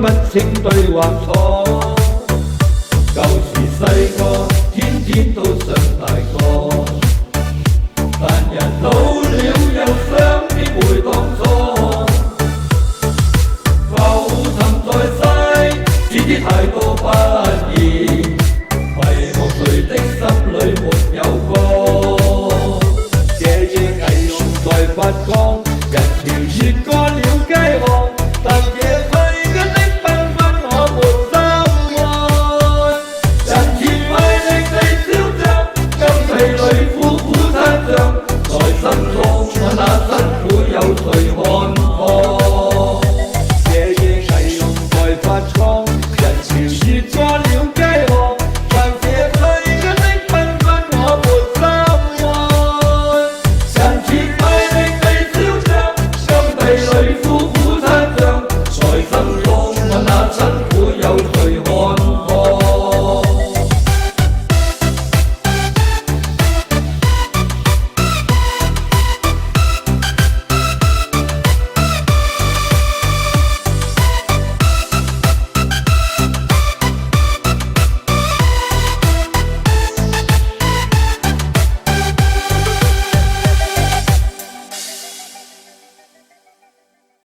不清對或錯。舊時細個，天天都想大個，但人老了又想起回當初。浮沉在世，只知太多不易，為何誰的心裏沒有歌？這夜霓虹在發光，人潮越過了街巷，但夜歸家的繽紛我沒心愛。人前賣力地囂張，金被裏苦苦撐着，內心痛我那辛苦有誰看破？這夜霓虹在發光，人潮越過了街巷，但夜歸家的繽紛我沒心愛。人前賣力地囂張，金被裏苦苦撐着，內心痛我那辛苦有誰看？